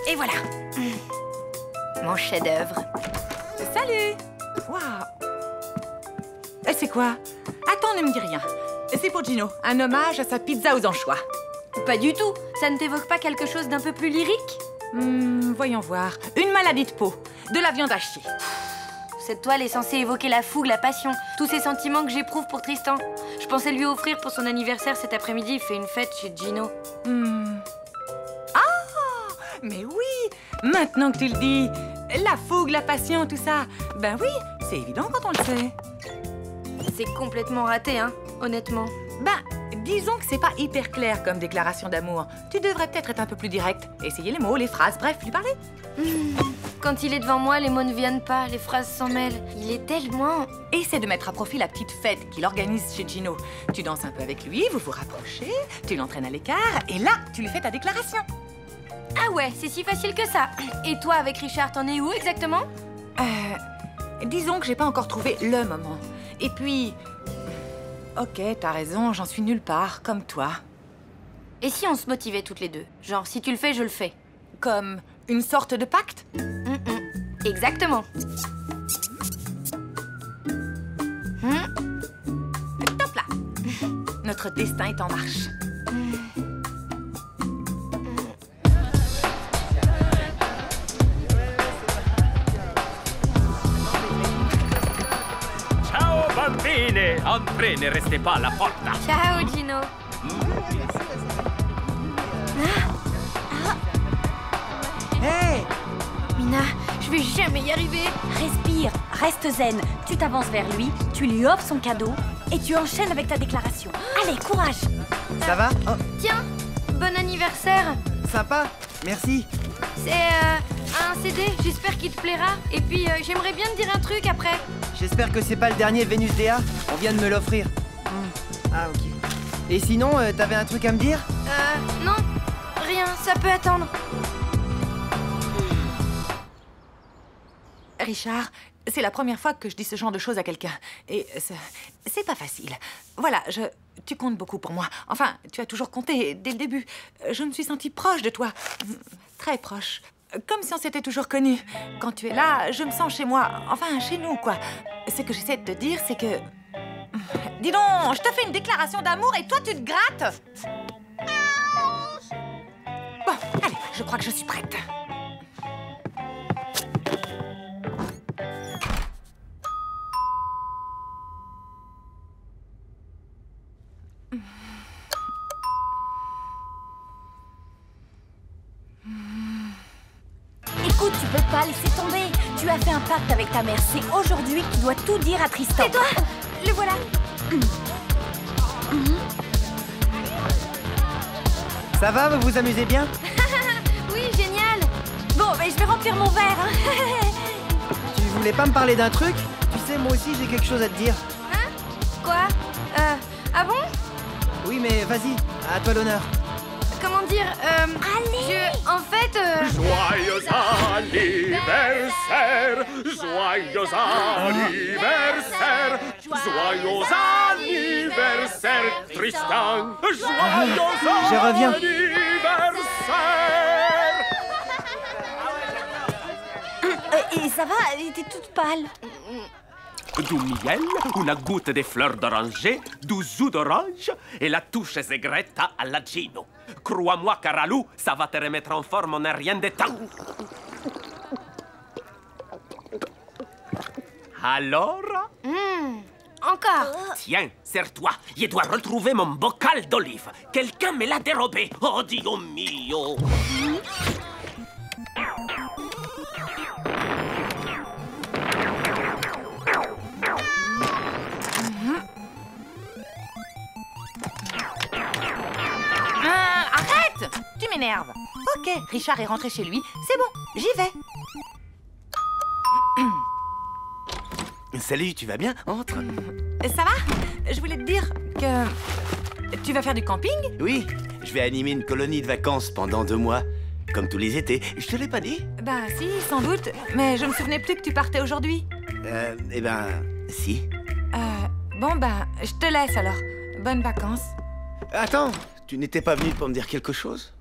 Et voilà. Mon chef-d'œuvre. Salut! Waouh! C'est quoi? Attends, ne me dis rien. C'est pour Gino, un hommage à sa pizza aux anchois. Pas du tout. Ça ne t'évoque pas quelque chose d'un peu plus lyrique? Voyons voir. Une maladie de peau, de la viande hachée. Cette toile est censée évoquer la fougue, la passion, tous ces sentiments que j'éprouve pour Tristan. Je pensais lui offrir pour son anniversaire cet après-midi. Il fait une fête chez Gino. Ah! Mais oui! Maintenant que tu le dis, la fougue, la passion, tout ça. Ben oui, c'est évident quand on le sait. C'est complètement raté, hein, honnêtement. Ben, disons que c'est pas hyper clair comme déclaration d'amour. Tu devrais peut-être être un peu plus direct. Essayer les mots, les phrases, bref, lui parler. Quand il est devant moi, les mots ne viennent pas, les phrases s'en mêlent. Il est tellement... Essaie de mettre à profit la petite fête qu'il organise chez Gino. Tu danses un peu avec lui, vous vous rapprochez, tu l'entraînes à l'écart, et là, tu lui fais ta déclaration. Ah ouais, c'est si facile que ça. Et toi, avec Richard, t'en es où exactement? Disons que j'ai pas encore trouvé le moment. Et puis... Ok, t'as raison, j'en suis nulle part, comme toi. Et si on se motivait toutes les deux? Genre, si tu le fais, je le fais. Comme une sorte de pacte? Exactement. Top là. Notre destin est en marche. Ciao bambine! Entrez, ne restez pas à la porta. Ciao, Gino. Hey! Mina, je vais jamais y arriver. Respire, reste zen. Tu t'avances vers lui, tu lui offres son cadeau et tu enchaînes avec ta déclaration. Allez, courage! Ça va? Oh, Tiens, bon anniversaire. sympa, merci. C'est un CD, j'espère qu'il te plaira. Et puis, j'aimerais bien te dire un truc après. J'espère que c'est pas le dernier Vénus DA. On vient de me l'offrir. Ah, ok. Et sinon, t'avais un truc à me dire? Non, rien, ça peut attendre. Richard, c'est la première fois que je dis ce genre de choses à quelqu'un. Et c'est pas facile. Voilà, tu comptes beaucoup pour moi. Enfin, tu as toujours compté dès le début. Je me suis sentie proche de toi. Très proche. Comme si on s'était toujours connus. Quand tu es là, je me sens chez moi. Enfin, chez nous, quoi. Ce que j'essaie de te dire, c'est que... Dis donc, je te fais une déclaration d'amour et toi, tu te grattes. Bon, allez, je crois que je suis prête. Écoute, tu peux pas laisser tomber. Tu as fait un pacte avec ta mère. C'est aujourd'hui que tu dois tout dire à Tristan. Et toi? Le voilà. Ça va, vous vous amusez bien? Oui, génial. Bon, ben, je vais remplir mon verre. Hein. Tu voulais pas me parler d'un truc? Tu sais, moi aussi j'ai quelque chose à te dire. Hein? Quoi? Ah bon? Oui, mais vas-y, à toi l'honneur. Comment dire? Allez! En fait, Joyeux anniversaire! Joyeux anniversaire! Joyeux anniversaire, Tristan! Joyeux Je reviens. anniversaire! Et ça va? T'es toute pâle. Du miel, una goutte de fleurs d'oranger, du jus d'orange et la touche segreta alla Gino. Crois-moi, Caralou, ça va te remettre en forme en un rien de temps. Alors? Encore. Tiens, serre-toi. Je dois retrouver mon bocal d'olive. Quelqu'un me l'a dérobé. Oh, Dio mio. Arrête! Tu m'énerves. Ok, Richard est rentré chez lui. C'est bon, j'y vais. Salut, tu vas bien? Entre. Ça va? Je voulais te dire que... Tu vas faire du camping? Oui, je vais animer une colonie de vacances pendant 2 mois. Comme tous les étés. Je te l'ai pas dit? Bah si, sans doute. Mais je me souvenais plus que tu partais aujourd'hui. Eh ben, si. Bon, bah, je te laisse alors. Bonnes vacances. Attends, tu n'étais pas venu pour me dire quelque chose?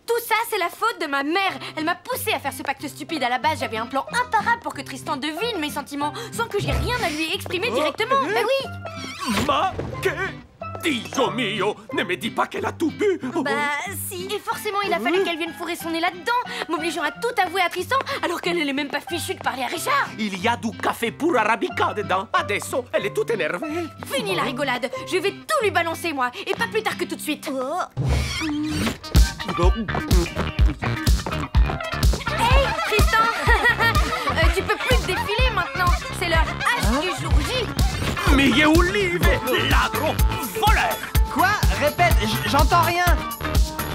Tout ça, c'est la faute de ma mère. Elle m'a poussé à faire ce pacte stupide. À la base, j'avais un plan imparable pour que Tristan devine mes sentiments sans que j'ai rien à lui exprimer directement. Mais oui. Ma que? Dio mio, ne me dis pas qu'elle a tout bu. Bah si. Et forcément, il a fallu qu'elle vienne fourrer son nez là-dedans, m'obligeant à tout avouer à Tristan, alors qu'elle n'est même pas fichue de parler à Richard. Il y a du café pour arabica dedans. Adesso, elle est toute énervée. Fini la rigolade. Je vais tout lui balancer, moi. Et pas plus tard que tout de suite. Hey, Tristan. Tu peux plus te défiler maintenant. C'est l'heure H du jour J. Mille olive, ladro, voleur. Quoi? Répète, j'entends rien.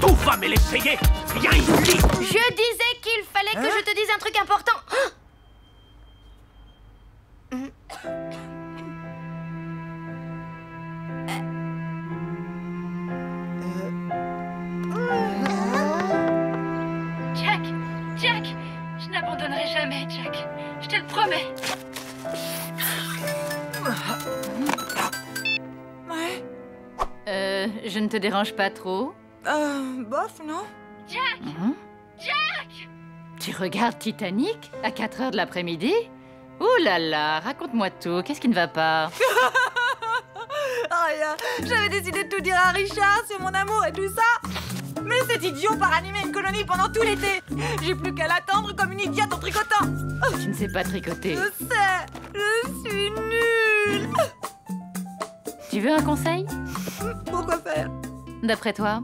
Tu vas me les payer. Viens ici. Je disais qu'il fallait que je te dise un truc important. Jack, je n'abandonnerai jamais, Jack. Je te le promets. Ouais. Je ne te dérange pas trop? Bof, non? Jack! Jack! Tu regardes Titanic à 4 heures de l'après-midi? Ouh là là, raconte-moi tout. Qu'est-ce qui ne va pas? Rien. J'avais décidé de tout dire à Richard sur mon amour et tout ça. Mais cet idiot part animer une colonie pendant tout l'été. J'ai plus qu'à l'attendre comme une idiote en tricotant. Tu ne sais pas tricoter. Je sais, je suis nulle. Tu veux un conseil? Pourquoi faire? D'après toi?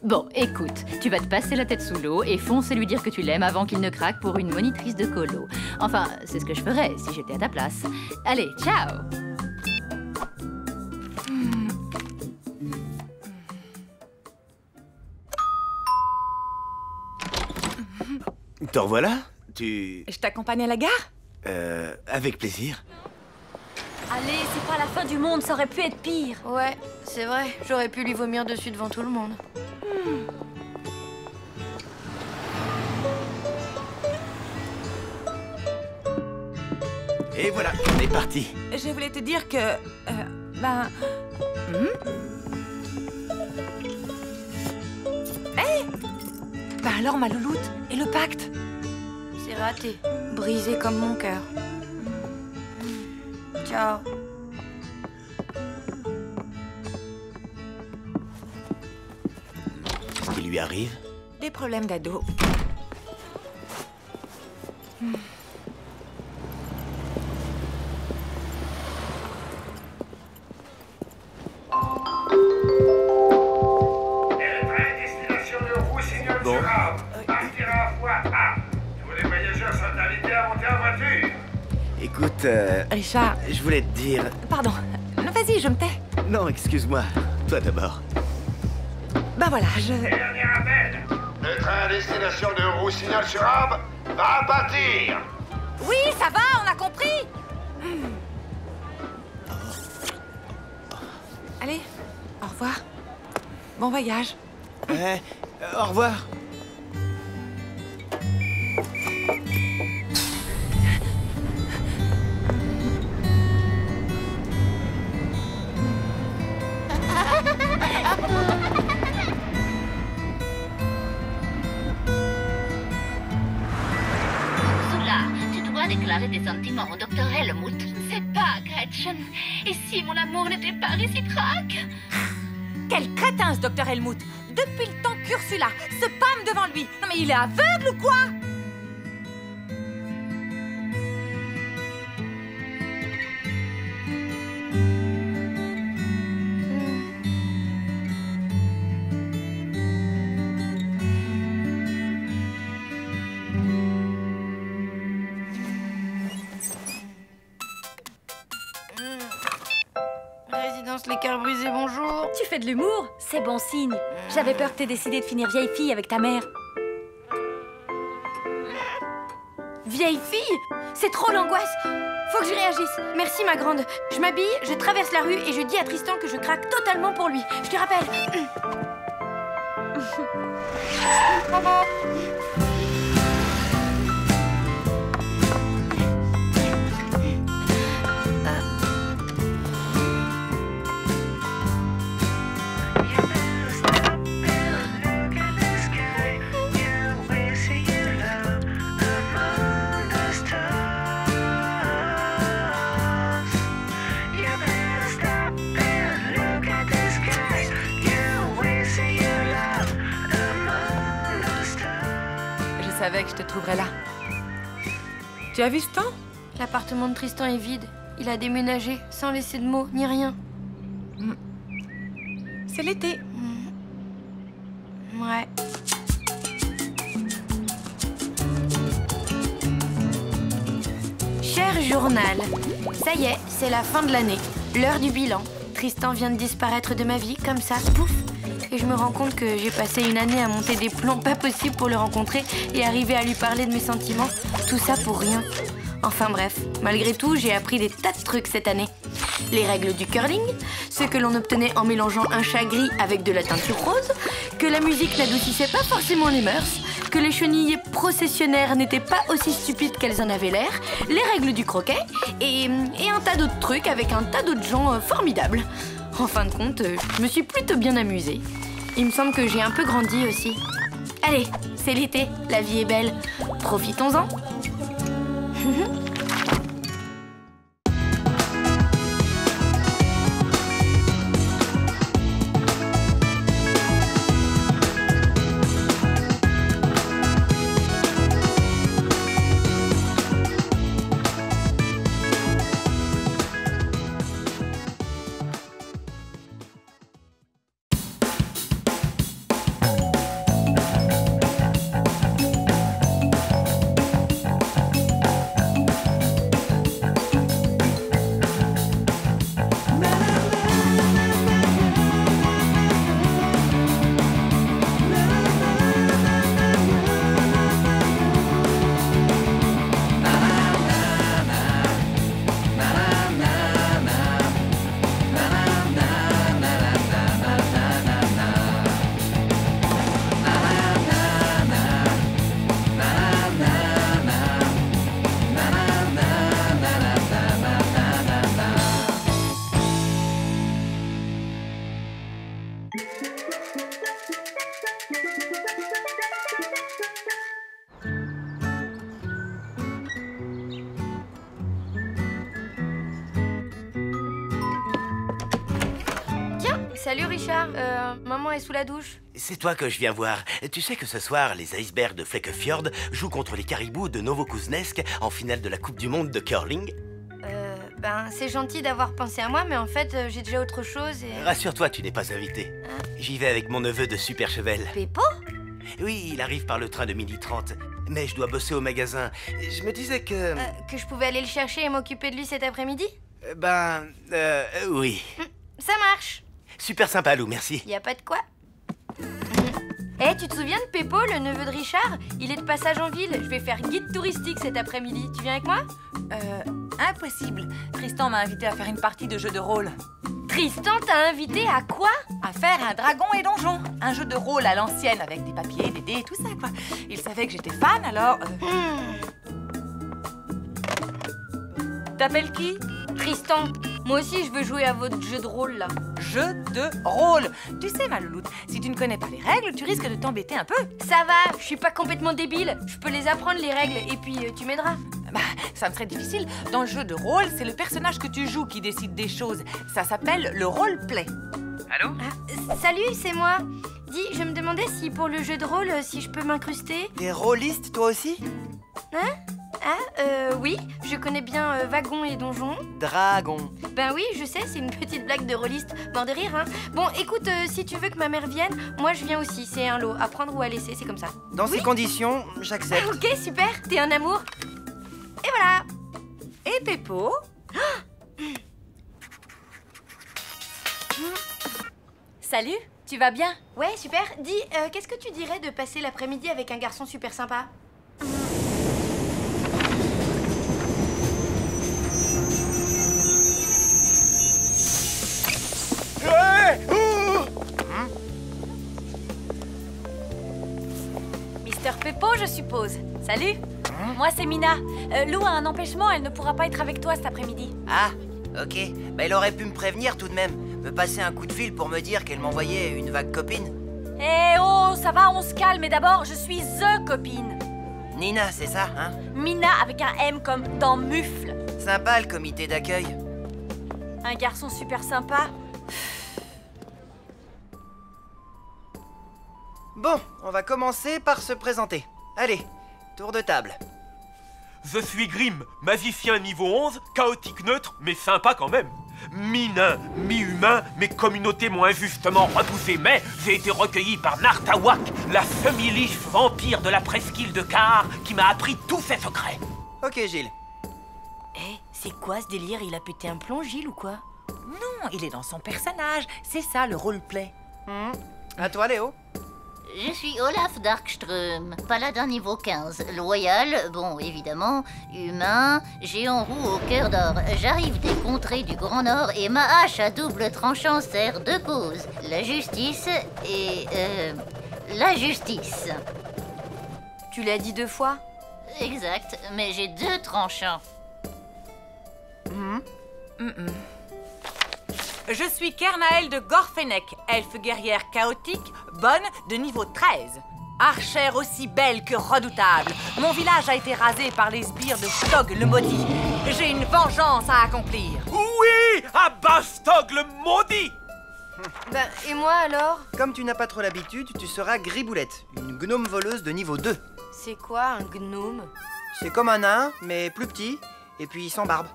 Bon, écoute, tu vas te passer la tête sous l'eau et foncer lui dire que tu l'aimes avant qu'il ne craque pour une monitrice de colo. Enfin, c'est ce que je ferais si j'étais à ta place. Allez, ciao! Te revoilà? Tu... Je t'accompagne à la gare? Avec plaisir. Allez, c'est pas la fin du monde, ça aurait pu être pire. Ouais, c'est vrai. J'aurais pu lui vomir dessus devant tout le monde. Et voilà, on est parti. Je voulais te dire que... Hé Bah alors, ma louloute, et le pacte? C'est raté. Brisé comme mon cœur. Ciao. Qu'est-ce qui lui arrive? Des problèmes d'ado. Destination de Roussignol-sur-Arve. Partira à voie A. Tous les voyageurs sont invités à monter en voiture. Écoute, Richard, je voulais te dire... pardon. Vas-y, je me tais. Non, excuse-moi. Toi d'abord. Ben voilà, Dernier appel. Le train à destination de Roussignol-sur-Arve va partir. Oui, ça va, on a compris. Allez, au revoir. Bon voyage. Ouais, au revoir. Ursula, tu dois déclarer tes sentiments au docteur Helmut. Je ne sais pas, Gretchen. Et si mon amour n'était pas réciproque? Quel crétin, ce docteur Helmut. Depuis le temps qu'Ursula se pâme devant lui. Non mais il est aveugle ou quoi? Résidence Les Cœurs Brisés, bonjour. Tu fais de l'humour? C'est bon signe. J'avais peur que t'aies décidé de finir vieille fille avec ta mère. Vieille fille? C'est trop l'angoisse. Faut que je réagisse. Merci, ma grande. Je m'habille, je traverse la rue et je dis à Tristan que je craque totalement pour lui. Je te rappelle. Je savais que je te trouverais là. Tu as vu ce temps? L'appartement de Tristan est vide. Il a déménagé sans laisser de mots ni rien. C'est l'été. Ouais. Cher journal, ça y est, c'est la fin de l'année. L'heure du bilan. Tristan vient de disparaître de ma vie, comme ça, pouf. Et je me rends compte que j'ai passé une année à monter des plans pas possibles pour le rencontrer et arriver à lui parler de mes sentiments. Tout ça pour rien. Enfin bref, malgré tout, j'ai appris des tas de trucs cette année. Les règles du curling, ce que l'on obtenait en mélangeant un chat gris avec de la teinture rose, que la musique n'adoucissait pas forcément les mœurs, que les chenilles processionnaires n'étaient pas aussi stupides qu'elles en avaient l'air, les règles du croquet et un tas d'autres trucs avec un tas d'autres gens formidables. En fin de compte, je me suis plutôt bien amusée. Il me semble que j'ai un peu grandi aussi. Allez, c'est l'été, la vie est belle. Profitons-en. Salut Richard, maman est sous la douche. C'est toi que je viens voir. Tu sais que ce soir, les icebergs de Flekkefjord jouent contre les caribous de Novokuznesk en finale de la Coupe du Monde de curling? Ben, c'est gentil d'avoir pensé à moi, mais en fait, j'ai déjà autre chose et... Rassure-toi, tu n'es pas invité. J'y vais avec mon neveu de Super Chevel. Peppo? Oui, il arrive par le train de 12h30. Mais je dois bosser au magasin. Je me disais que... que je pouvais aller le chercher et m'occuper de lui cet après-midi? Oui. Ça marche. Super sympa, Lou, merci. Y a pas de quoi. Eh, tu te souviens de Peppo, le neveu de Richard? Il est de passage en ville. Je vais faire guide touristique cet après-midi. Tu viens avec moi? Impossible. Tristan m'a invité à faire une partie de jeu de rôle. Tristan t'a invité à quoi? À faire un dragon et donjon. Un jeu de rôle à l'ancienne avec des papiers, des dés et tout ça, quoi. Il savait que j'étais fan, alors... T'appelles qui? Tristan. Moi aussi, je veux jouer à votre jeu de rôle, là. Jeu de rôle. Tu sais, ma louloute, si tu ne connais pas les règles, tu risques de t'embêter un peu. Ça va, je suis pas complètement débile. Je peux les apprendre, les règles, et puis tu m'aideras. Bah, ça me serait difficile. Dans le jeu de rôle, c'est le personnage que tu joues qui décide des choses. Ça s'appelle le roleplay. Allô? Salut, c'est moi. Dis, je me demandais si pour le jeu de rôle, si je peux m'incruster. T'es rôliste, toi aussi? Hein? Oui, je connais bien Wagon et Donjon. Dragon. Ben oui, je sais, c'est une petite blague de rôliste. Mort de rire, hein. Bon, écoute, si tu veux que ma mère vienne, moi je viens aussi. C'est un lot, à prendre ou à laisser, c'est comme ça. Dans ces conditions, j'accepte. Ok, super, t'es un amour. Et voilà. Et Peppo? Salut, tu vas bien? Ouais, super. Dis, qu'est-ce que tu dirais de passer l'après-midi avec un garçon super sympa? Mister Peppo, je suppose. Salut. Moi, c'est Mina. Lou a un empêchement, elle ne pourra pas être avec toi cet après-midi. Ah, ok. Bah, elle aurait pu me prévenir tout de même. Me passer un coup de fil pour me dire qu'elle m'envoyait une vague copine. Eh oh, ça va, on se calme. Mais d'abord, je suis THE copine. Nina, c'est ça, hein? Mina avec un M comme dans mufle. Sympa, le comité d'accueil. Un garçon super sympa. Bon, on va commencer par se présenter. Allez, tour de table. Je suis Grim, magicien niveau 11, chaotique neutre, mais sympa quand même. Mi-nain, mi-humain, mes communautés m'ont injustement repoussé, mais j'ai été recueilli par Nartawak, la semi-liche vampire de la presqu'île de Kahar, qui m'a appris tous ses secrets. Ok, Gilles. Eh, c'est quoi ce délire? Il a pété un plomb, Gilles, ou quoi? Non, il est dans son personnage. C'est ça, le roleplay. À toi, Léo. Je suis Olaf Darkström, paladin niveau 15, loyal, bon évidemment, humain, géant roux au cœur d'or. J'arrive des contrées du Grand Nord et ma hache à double tranchant sert deux causes, la justice et... la justice. Tu l'as dit 2 fois? Exact, mais j'ai 2 tranchants. Je suis Kernael de Gorfenek, elfe guerrière chaotique, bonne, de niveau 13. Archère aussi belle que redoutable. Mon village a été rasé par les sbires de Stog le maudit. J'ai une vengeance à accomplir. Oui, à bas Stog le maudit. Bah, et moi alors? Comme tu n'as pas trop l'habitude, tu seras Griboulette, une gnome voleuse de niveau 2. C'est quoi un gnome? C'est comme un nain, mais plus petit, et puis sans barbe.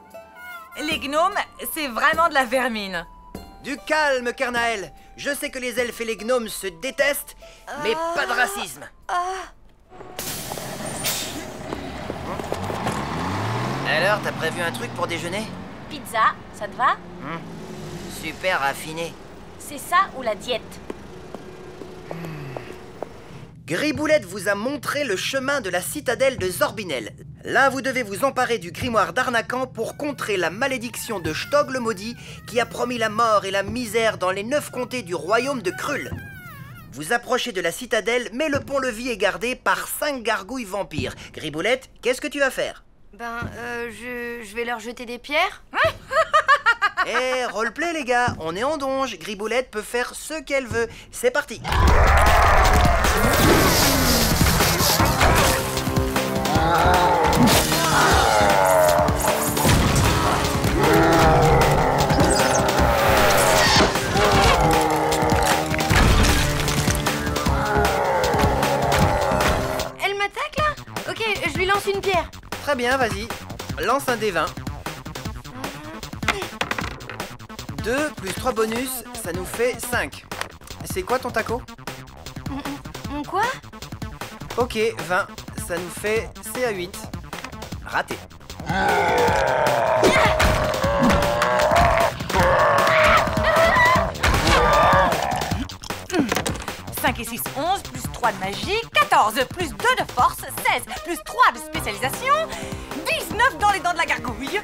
Les gnomes, c'est vraiment de la vermine. Du calme, Kernael. Je sais que les elfes et les gnomes se détestent, mais pas de racisme. Alors, t'as prévu un truc pour déjeuner? Pizza, ça te va? Super raffiné. C'est ça ou la diète? Griboulette vous a montré le chemin de la citadelle de Zorbinel. Là, vous devez vous emparer du grimoire d'Arnacan pour contrer la malédiction de Stog le maudit qui a promis la mort et la misère dans les 9 comtés du royaume de Krull. Vous approchez de la citadelle, mais le pont-levis est gardé par 5 gargouilles vampires. Griboulette, qu'est-ce que tu vas faire? Ben, je vais leur jeter des pierres. Eh, roleplay les gars, on est en donge. Griboulette peut faire ce qu'elle veut. C'est parti. Ok, je lui lance une pierre. Très bien, vas-y. Lance un dé 20. 2 plus 3 bonus, ça nous fait 5. C'est quoi ton taco? Mon quoi? Ok, 20. Ça nous fait CA8. Raté. 5 et 6, 11, plus 3 de magie, 14, plus 2 de force, 16, plus 3 de spécialisation, 19 dans les dents de la gargouille.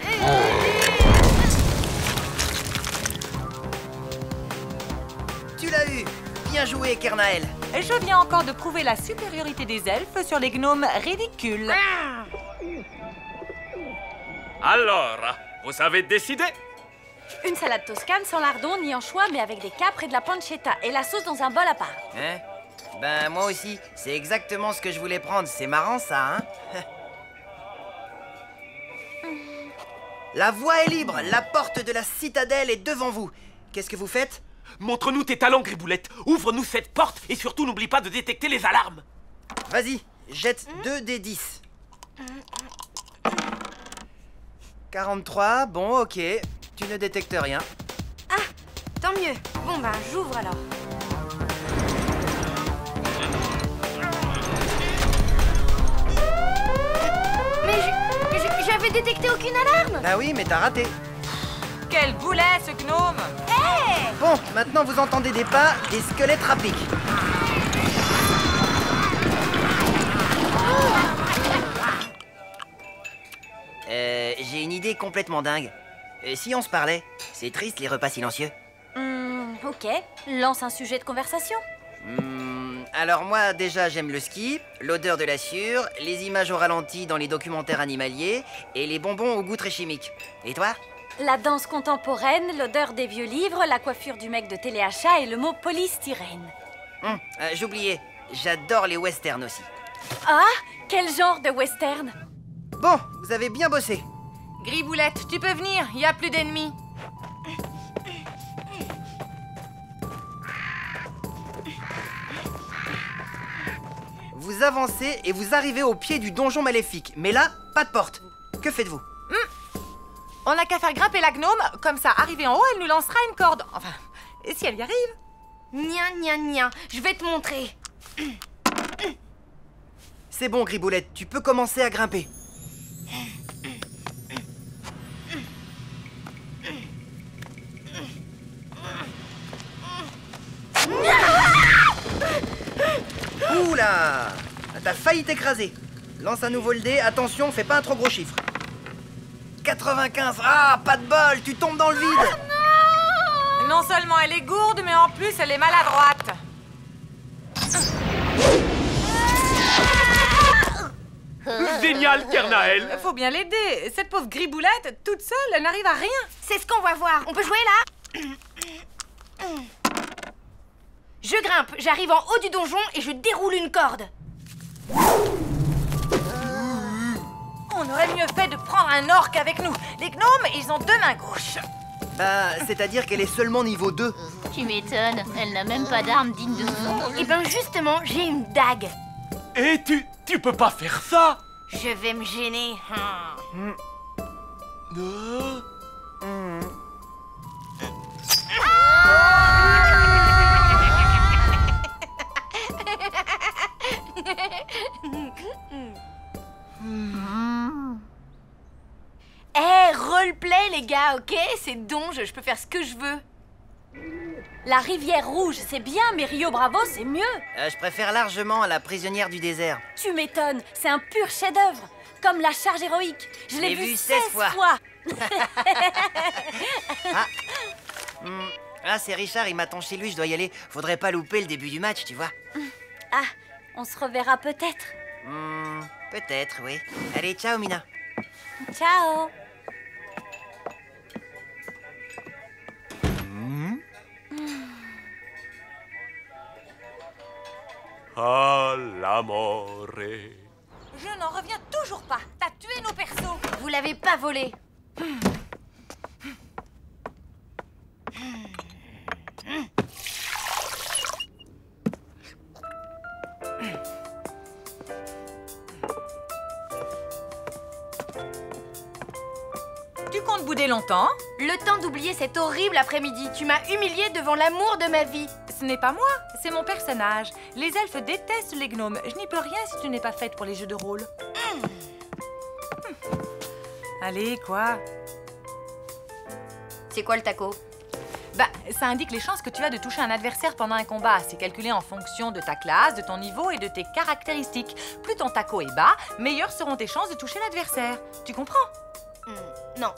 Tu l'as eu. Bien joué, Kernael. Je viens encore de prouver la supériorité des elfes sur les gnomes ridicules. Alors, vous avez décidé? Une salade toscane sans lardon ni anchois, mais avec des capres et de la pancetta. Et la sauce dans un bol à part. Hein? Ben, moi aussi. C'est exactement ce que je voulais prendre. C'est marrant, ça, hein? La voie est libre. La porte de la citadelle est devant vous. Qu'est-ce que vous faites? Montre-nous tes talents, Griboulette. Ouvre-nous cette porte et surtout n'oublie pas de détecter les alarmes. Vas-y, jette 2 des 10. 43, bon, ok. Tu ne détectes rien. Ah, tant mieux. Bon, ben, j'ouvre alors. Mais j'avais détecté aucune alarme. Bah oui, mais t'as raté. Quel boulet, ce gnome! Hé! Bon, maintenant vous entendez des pas, des squelettes rappliquent. J'ai une idée complètement dingue. Si on se parlait, c'est triste les repas silencieux. Ok, lance un sujet de conversation. Alors moi, déjà, j'aime le ski, l'odeur de la sciure, les images au ralenti dans les documentaires animaliers et les bonbons au goût très chimique. Et toi? La danse contemporaine, l'odeur des vieux livres, la coiffure du mec de téléachat et le mot polystyrène. J'oubliais, j'adore les westerns aussi. Ah, quel genre de western? Bon, vous avez bien bossé. Griboulette, tu peux venir, il n'y a plus d'ennemis. Vous avancez et vous arrivez au pied du donjon maléfique. Mais là, pas de porte. Que faites-vous? On n'a qu'à faire grimper la gnome, comme ça, arrivée en haut, elle nous lancera une corde. Enfin, et si elle y arrive? Nia, je vais te montrer. C'est bon, Griboulette, tu peux commencer à grimper. Oula! T'as failli t'écraser. Lance un nouveau le dé, attention, fais pas un trop gros chiffre. 95, ah, pas de bol, tu tombes dans le vide. Non seulement elle est gourde, mais en plus elle est maladroite. Génial, Kernael. Faut bien l'aider. Cette pauvre Griboulette, toute seule, elle n'arrive à rien. C'est ce qu'on va voir. On peut jouer là? Je grimpe, j'arrive en haut du donjon et je déroule une corde. On aurait mieux fait de prendre un orc avec nous. Les gnomes, ils ont 2 mains gauches. Bah, c'est-à-dire qu'elle est seulement niveau 2. Tu m'étonnes, elle n'a même pas d'arme digne de son nom. Et ben justement, j'ai une dague. Et tu peux pas faire ça. Je vais me gêner. Roleplay les gars, ok? C'est donge, je peux faire ce que je veux. La rivière rouge, c'est bien, mais Rio Bravo, c'est mieux. Je préfère largement à la prisonnière du désert. Tu m'étonnes, c'est un pur chef-d'œuvre. Comme la charge héroïque. Je l'ai vu 16 fois. C'est Richard, il m'attend chez lui, je dois y aller. Faudrait pas louper le début du match, tu vois. Ah, on se reverra peut-être. Peut-être, oui. Allez, ciao, Mina. Ciao. Ah, l'amore. Je n'en reviens toujours pas. T'as tué nos persos. Vous l'avez pas volé. Tu comptes bouder longtemps? Le temps d'oublier cet horrible après-midi. Tu m'as humiliée devant l'amour de ma vie. Ce n'est pas moi, c'est mon personnage. Les elfes détestent les gnomes. Je n'y peux rien si tu n'es pas faite pour les jeux de rôle. Allez, quoi? C'est quoi le taco? Bah, ça indique les chances que tu as de toucher un adversaire pendant un combat. C'est calculé en fonction de ta classe, de ton niveau et de tes caractéristiques. Plus ton taco est bas, meilleures seront tes chances de toucher l'adversaire. Tu comprends? Non.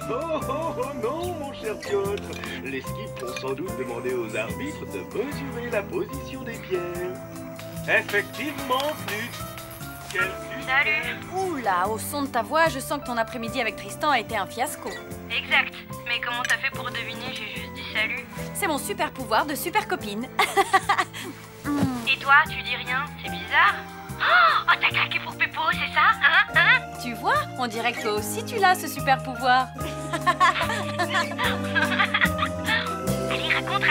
Oh non, mon cher Piotr. Les skips vont sans doute demander aux arbitres de mesurer la position des pierres. Effectivement, Flûte. Salut. Oula, au son de ta voix, je sens que ton après-midi avec Tristan a été un fiasco. Exact. Mais comment t'as fait pour deviner? J'ai juste dit salut. C'est mon super pouvoir de super copine. Et toi, tu dis rien? C'est bizarre. Oh, t'as craqué pour Peppo, c'est ça? Hein? Tu vois, on dirait que toi aussi tu l'as, ce super pouvoir. Allez, raconte.